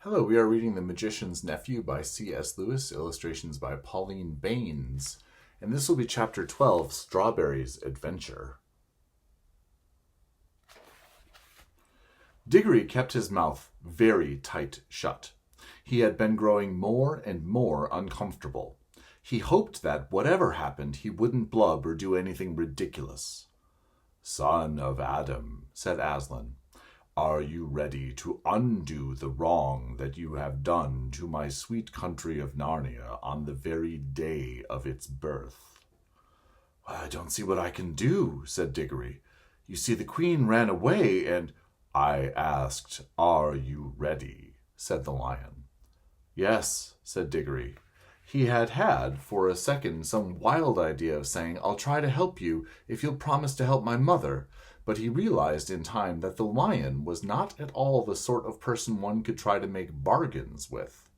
Hello, we are reading The Magician's Nephew by C.S. Lewis, illustrations by Pauline Baynes, and this will be Chapter 12, Strawberry's Adventure. Diggory kept his mouth very tight shut. He had been growing more and more uncomfortable. He hoped that, whatever happened, he wouldn't blub or do anything ridiculous. "Son of Adam," said Aslan, "are you ready to undo the wrong that you have done to my sweet country of Narnia on the very day of its birth?" "I don't see what I can do," said Diggory. "You see, the queen ran away, and—" "I asked, are you ready?" said the lion. "Yes," said Diggory. He had, for a second, some wild idea of saying, "I'll try to help you if you'll promise to help my mother," but he realized in time that the lion was not at all the sort of person one could try to make bargains with.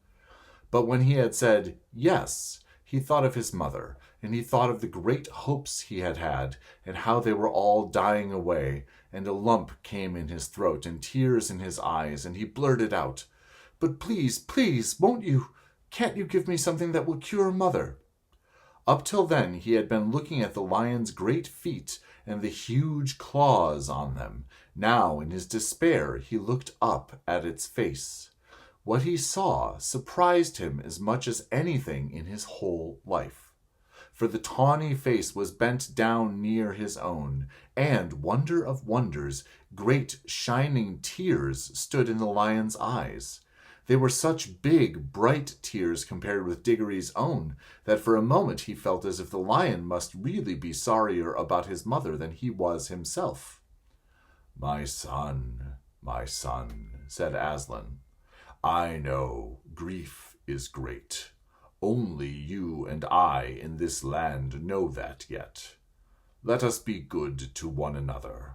But when he had said yes, he thought of his mother, and he thought of the great hopes he had had, and how they were all dying away, and a lump came in his throat and tears in his eyes, and he blurted out, "But please, please, can't you give me something that will cure Mother?" Up till then he had been looking at the lion's great feet and the huge claws on them. Now, in his despair, he looked up at its face. What he saw surprised him as much as anything in his whole life. For the tawny face was bent down near his own, and, wonder of wonders, great shining tears stood in the lion's eyes. They were such big, bright tears compared with Diggory's own that for a moment he felt as if the lion must really be sorrier about his mother than he was himself. my son," said Aslan, "I know grief is great. Only you and I in this land know that yet. Let us be good to one another.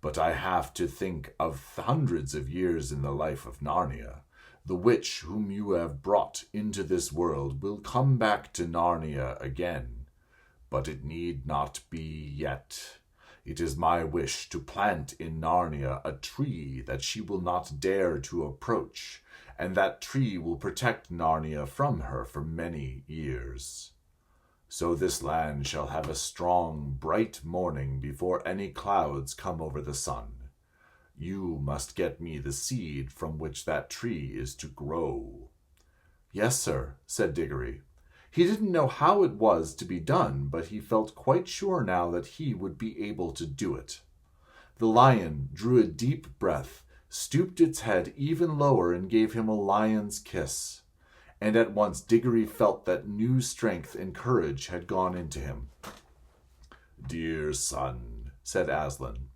But I have to think of hundreds of years in the life of Narnia. The witch whom you have brought into this world will come back to Narnia again, but it need not be yet. It is my wish to plant in Narnia a tree that she will not dare to approach, and that tree will protect Narnia from her for many years. So this land shall have a strong, bright morning before any clouds come over the sun. You must get me the seed from which that tree is to grow." "Yes, sir," said Diggory. He didn't know how it was to be done, but he felt quite sure now that he would be able to do it. The lion drew a deep breath, stooped its head even lower, and gave him a lion's kiss. And at once Diggory felt that new strength and courage had gone into him. "Dear son," said Aslan,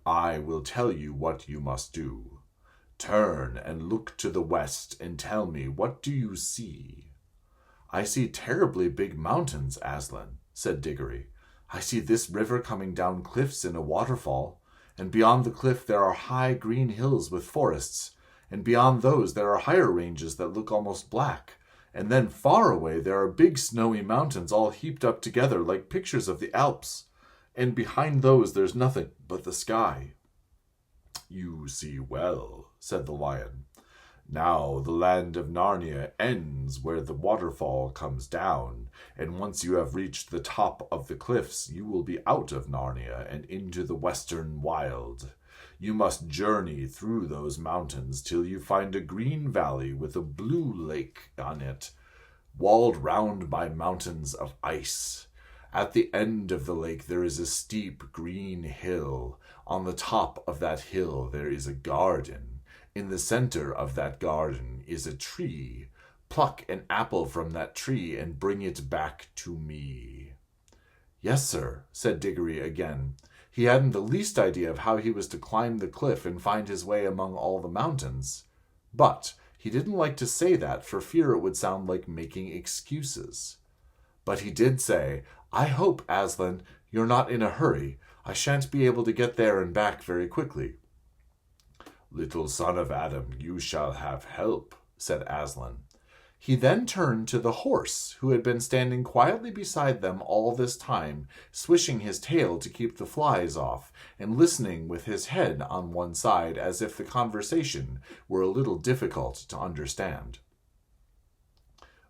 "I will tell you what you must do. Turn and look to the west and tell me, what do you see?" "I see terribly big mountains, Aslan," said Diggory. "I see this river coming down cliffs in a waterfall, and beyond the cliff there are high green hills with forests, and beyond those there are higher ranges that look almost black, and then far away there are big snowy mountains all heaped up together like pictures of the Alps, and behind those there's nothing but the sky." "You see well," said the lion. "Now the land of Narnia ends where the waterfall comes down, and once you have reached the top of the cliffs you will be out of Narnia and into the western wild. You must journey through those mountains till you find a green valley with a blue lake on it, walled round by mountains of ice. At the end of the lake there is a steep green hill. On the top of that hill there is a garden. In the center of that garden is a tree. Pluck an apple from that tree and bring it back to me." "Yes, sir," said Diggory again. He hadn't the least idea of how he was to climb the cliff and find his way among all the mountains. But he didn't like to say that for fear it would sound like making excuses. But he did say, "I hope, Aslan, you're not in a hurry. I shan't be able to get there and back very quickly." "Little son of Adam, you shall have help," said Aslan. He then turned to the horse, who had been standing quietly beside them all this time, swishing his tail to keep the flies off, and listening with his head on one side as if the conversation were a little difficult to understand.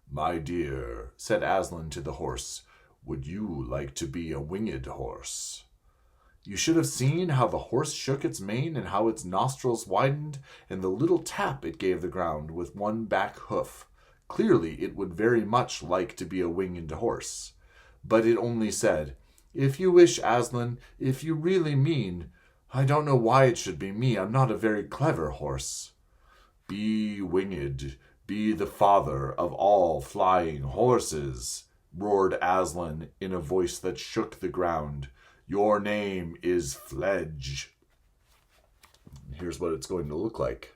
"My dear," said Aslan to the horse, "would you like to be a winged horse?" You should have seen how the horse shook its mane and how its nostrils widened, and the little tap it gave the ground with one back hoof. Clearly it would very much like to be a winged horse. But it only said, "If you wish, Aslan, if you really mean. I don't know why it should be me. I'm not a very clever horse." "Be winged, be the father of all flying horses," roared Aslan in a voice that shook the ground. "Your name is Fledge." Here's what it's going to look like.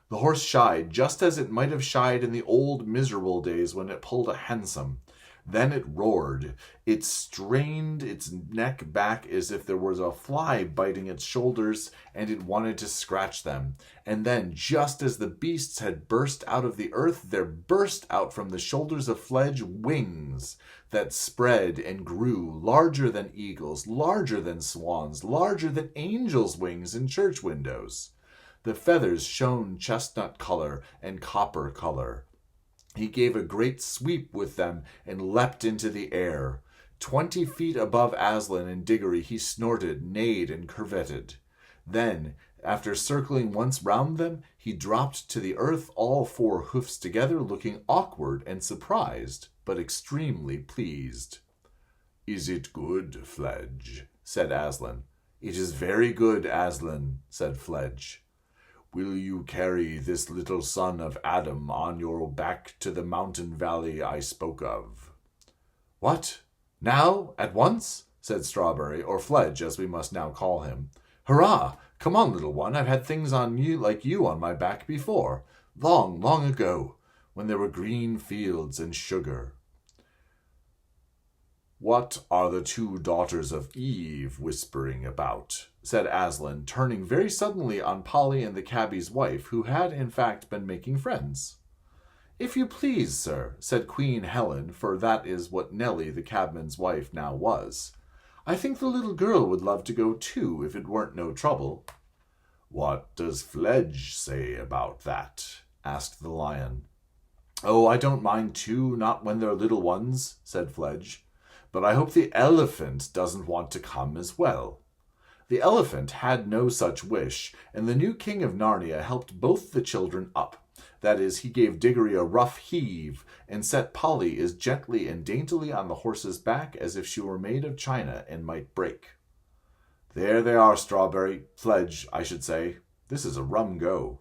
The horse shied, just as it might have shied in the old miserable days when it pulled a hansom. Then it roared. It strained its neck back as if there was a fly biting its shoulders, and it wanted to scratch them. And then, just as the beasts had burst out of the earth, there burst out from the shoulders of Fledge wings that spread and grew, larger than eagles, larger than swans, larger than angels' wings in church windows. The feathers shone chestnut color and copper color. He gave a great sweep with them and leapt into the air. 20 feet above Aslan and Diggory he snorted, neighed, and curvetted. Then, after circling once round them, he dropped to the earth, all 4 hoofs together, looking awkward and surprised, but extremely pleased. "Is it good, Fledge?" said Aslan. "It is very good, Aslan," said Fledge. "Will you carry this little son of Adam on your back to the mountain valley I spoke of?" "What? Now? At once?" said Strawberry, or Fledge, as we must now call him. "Hurrah! Come on, little one. I've had things on you like you on my back before. Long, long ago, when there were green fields and sugar." "What are the 2 daughters of Eve whispering about?" said Aslan, turning very suddenly on Polly and the cabbie's wife, who had, in fact, been making friends. "If you please, sir," said Queen Helen, for that is what Nelly, the cabman's wife, now was. "I think the little girl would love to go too, if it weren't no trouble." "What does Fledge say about that?" asked the lion. "Oh, I don't mind too, not when they're little ones," said Fledge. "But I hope the elephant doesn't want to come as well." The elephant had no such wish, and the new king of Narnia helped both the children up. That is, he gave Diggory a rough heave, and set Polly as gently and daintily on the horse's back as if she were made of china and might break. "There they are, Strawberry. Fledge, I should say. This is a rum go."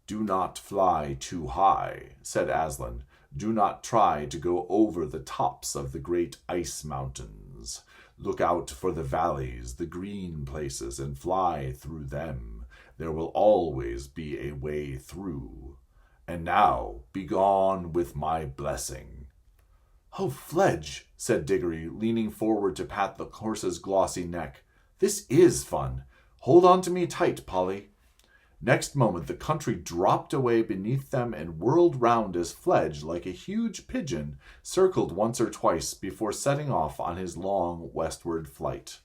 "Do not fly too high," said Aslan. "Do not try to go over the tops of the great ice mountains. Look out for the valleys, the green places, and fly through them. There will always be a way through. And now, begone with my blessing." "Oh, Fledge," said Diggory, leaning forward to pat the horse's glossy neck. "This is fun. Hold on to me tight, Polly." Next moment the country dropped away beneath them and whirled round as Fledge, like a huge pigeon, circled once or twice before setting off on his long westward flight.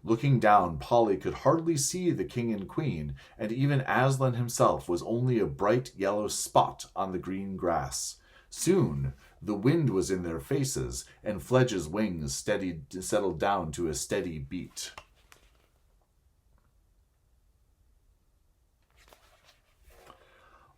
Looking down, Polly could hardly see the king and queen, and even Aslan himself was only a bright yellow spot on the green grass. Soon the wind was in their faces, and Fledge's wings settled down to a steady beat.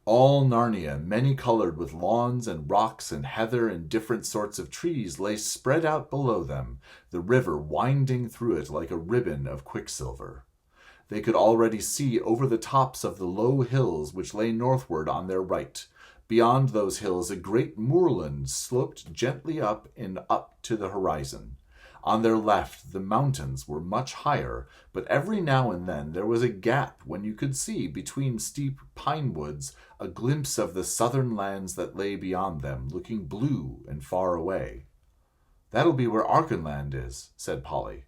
All Narnia, many-colored with lawns and rocks and heather and different sorts of trees, lay spread out below them, the river winding through it like a ribbon of quicksilver. They could already see over the tops of the low hills which lay northward on their right. Beyond those hills a great moorland sloped gently up and up to the horizon. On their left the mountains were much higher, but every now and then there was a gap when you could see, between steep pine woods, a glimpse of the southern lands that lay beyond them, looking blue and far away. "That'll be where Archenland is," said Polly.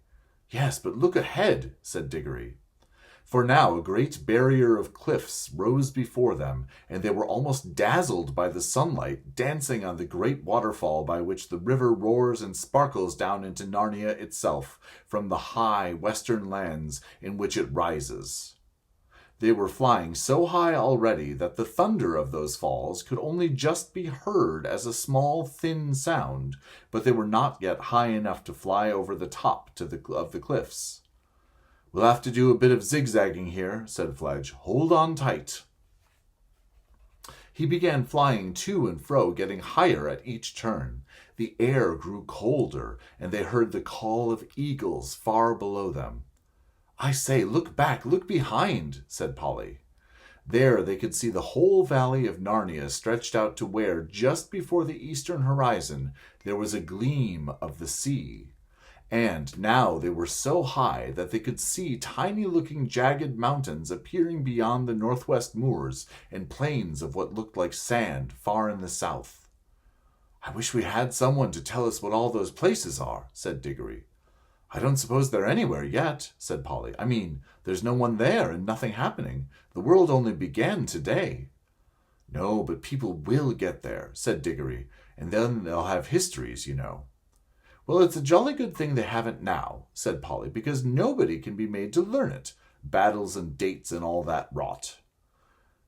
"Yes, but look ahead," said Diggory. For now a great barrier of cliffs rose before them, and they were almost dazzled by the sunlight dancing on the great waterfall by which the river roars and sparkles down into Narnia itself from the high western lands in which it rises. They were flying so high already that the thunder of those falls could only just be heard as a small, thin sound, but they were not yet high enough to fly over the top of the cliffs. "We'll have to do a bit of zigzagging here," said Fledge. "Hold on tight." He began flying to and fro, getting higher at each turn. The air grew colder, and they heard the call of eagles far below them. "I say, look back, look behind," said Polly. There they could see the whole valley of Narnia stretched out to where, just before the eastern horizon, there was a gleam of the sea. And now they were so high that they could see tiny-looking jagged mountains appearing beyond the northwest moors and plains of what looked like sand far in the south. "I wish we had someone to tell us what all those places are," said Diggory. "I don't suppose they're anywhere yet," said Polly. "I mean, there's no one there and nothing happening. The world only began today." "No, but people will get there," said Diggory, "and then they'll have histories, you know." "Well, it's a jolly good thing they haven't now," said Polly, "because nobody can be made to learn it. Battles and dates and all that rot."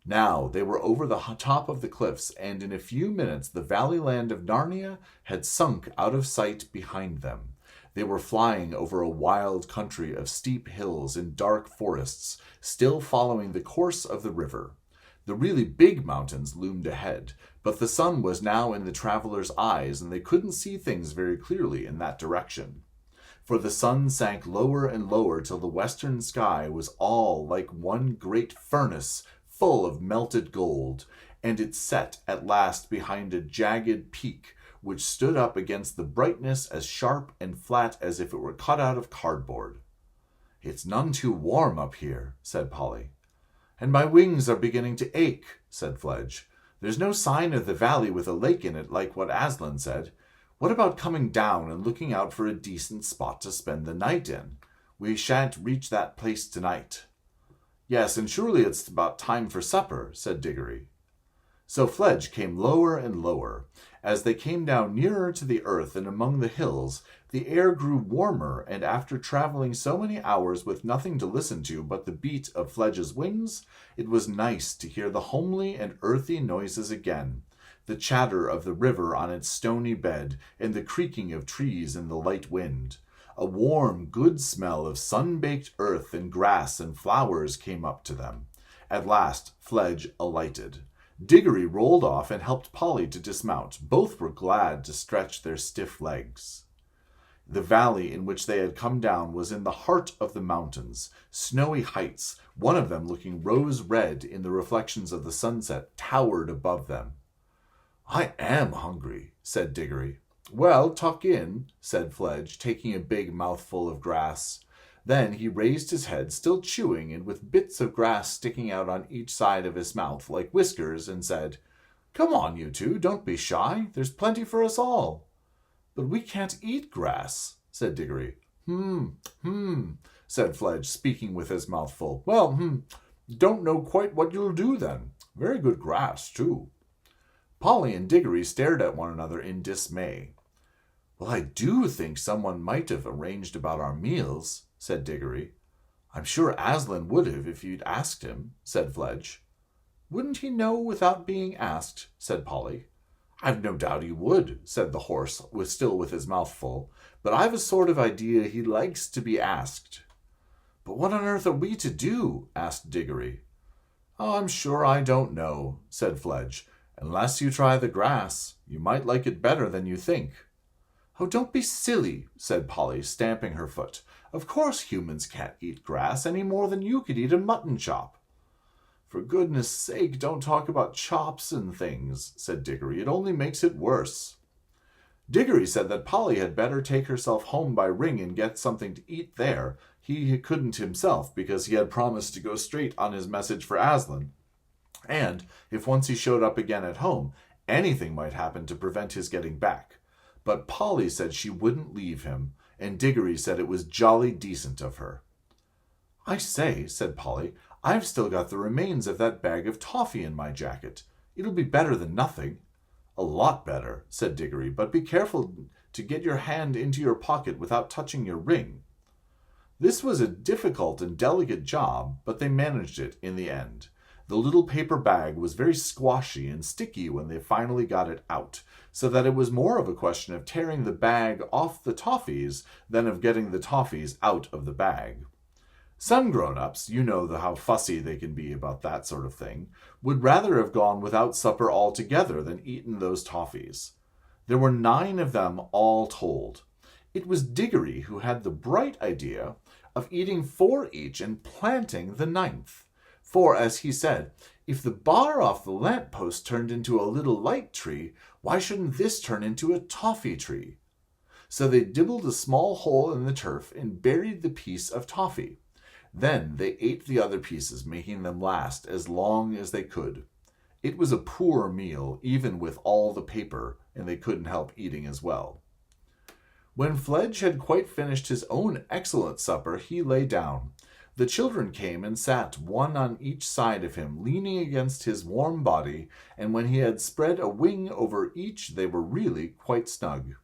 Now they were over the top of the cliffs, and in a few minutes the valley land of Narnia had sunk out of sight behind them. They were flying over a wild country of steep hills and dark forests, still following the course of the river. The really big mountains loomed ahead, but the sun was now in the travelers' eyes, and they couldn't see things very clearly in that direction. For the sun sank lower and lower till the western sky was all like one great furnace full of melted gold, and it set at last behind a jagged peak which stood up against the brightness as sharp and flat as if it were cut out of cardboard. "It's none too warm up here," said Polly. "And my wings are beginning to ache," said Fledge. "There's no sign of the valley with a lake in it like what Aslan said. What about coming down and looking out for a decent spot to spend the night in? We shan't reach that place tonight." "Yes, and surely it's about time for supper," said Diggory. So Fledge came lower and lower. As they came down nearer to the earth and among the hills, the air grew warmer, and after traveling so many hours with nothing to listen to but the beat of Fledge's wings, it was nice to hear the homely and earthy noises again, the chatter of the river on its stony bed, and the creaking of trees in the light wind. A warm, good smell of sun-baked earth and grass and flowers came up to them. At last Fledge alighted. Diggory rolled off and helped Polly to dismount. Both were glad to stretch their stiff legs. The valley in which they had come down was in the heart of the mountains. Snowy heights, one of them looking rose-red in the reflections of the sunset, towered above them. "I am hungry," said Diggory. "Well, tuck in," said Fledge, taking a big mouthful of grass. Then he raised his head, still chewing and with bits of grass sticking out on each side of his mouth like whiskers, and said, "Come on, you two, don't be shy. There's plenty for us all." "But we can't eat grass," said Diggory. Said Fledge, speaking with his mouth full. "Well, don't know quite what you'll do then. Very good grass, too." Polly and Diggory stared at one another in dismay. "Well, I do think someone might have arranged about our meals," said Diggory. "I'm sure Aslan would have if you'd asked him," said Fledge. "Wouldn't he know without being asked?" said Polly. "I've no doubt he would," said the horse, still with his mouth full, "but I've a sort of idea he likes to be asked." "But what on earth are we to do?" asked Diggory. "Oh, I'm sure I don't know," said Fledge. "Unless you try the grass, you might like it better than you think." "Oh, don't be silly," said Polly, stamping her foot. "Of course humans can't eat grass any more than you could eat a mutton chop." "For goodness sake, don't talk about chops and things," said Diggory. "It only makes it worse." Diggory said that Polly had better take herself home by Ring and get something to eat there. He couldn't himself, because he had promised to go straight on his message for Aslan. And if once he showed up again at home, anything might happen to prevent his getting back. But Polly said she wouldn't leave him, and Diggory said it was jolly decent of her. I say, said Polly, I've still got the remains of that bag of toffee in my jacket. It'll be better than nothing. A lot better, said Diggory, but be careful to get your hand into your pocket without touching your ring. This was a difficult and delicate job, but they managed it in the end. The little paper bag was very squashy and sticky when they finally got it out, so that it was more of a question of tearing the bag off the toffees than of getting the toffees out of the bag. Some grown-ups, you know how fussy they can be about that sort of thing, would rather have gone without supper altogether than eaten those toffees. There were 9 of them all told. It was Diggory who had the bright idea of eating 4 each and planting the 9th. For, as he said, if the bar off the lamp-post turned into a little light tree, why shouldn't this turn into a toffee tree? So they dibbled a small hole in the turf and buried the piece of toffee. Then they ate the other pieces, making them last as long as they could. It was a poor meal, even with all the paper, and they couldn't help eating as well. When Fledge had quite finished his own excellent supper, he lay down. The children came and sat one on each side of him, leaning against his warm body, and when he had spread a wing over each, they were really quite snug.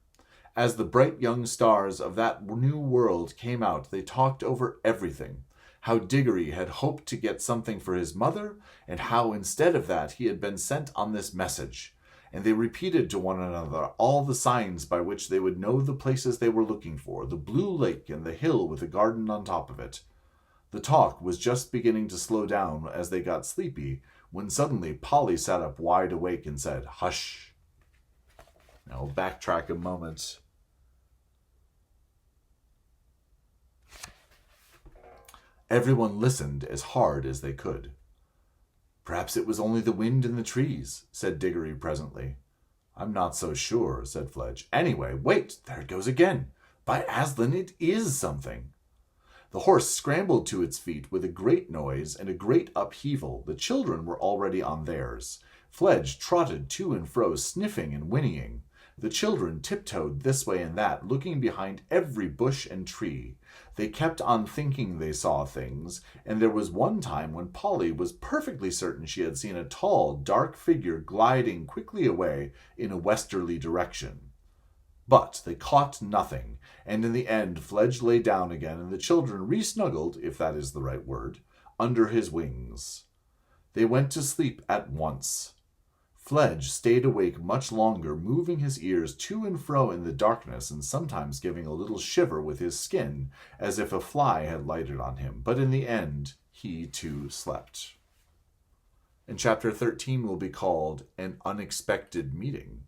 As the bright young stars of that new world came out, they talked over everything. How Diggory had hoped to get something for his mother, and how instead of that he had been sent on this message. And they repeated to one another all the signs by which they would know the places they were looking for, the blue lake and the hill with a garden on top of it. The talk was just beginning to slow down as they got sleepy, when suddenly Polly sat up wide awake and said, "Hush." Now we'll backtrack a moment. Everyone listened as hard as they could. "Perhaps it was only the wind in the trees," said Diggory presently. "I'm not so sure," said Fledge. "Anyway, wait, there it goes again. By Aslan, it is something." The horse scrambled to its feet with a great noise and a great upheaval. The children were already on theirs. Fledge trotted to and fro, sniffing and whinnying. The children tiptoed this way and that, looking behind every bush and tree. They kept on thinking they saw things, and there was one time when Polly was perfectly certain she had seen a tall, dark figure gliding quickly away in a westerly direction. But they caught nothing, and in the end Fledge lay down again, and the children re-snuggled, if that is the right word, under his wings. They went to sleep at once. Fledge stayed awake much longer, moving his ears to and fro in the darkness, and sometimes giving a little shiver with his skin, as if a fly had lighted on him. But in the end, he too slept. And chapter 13 will be called An Unexpected Meeting.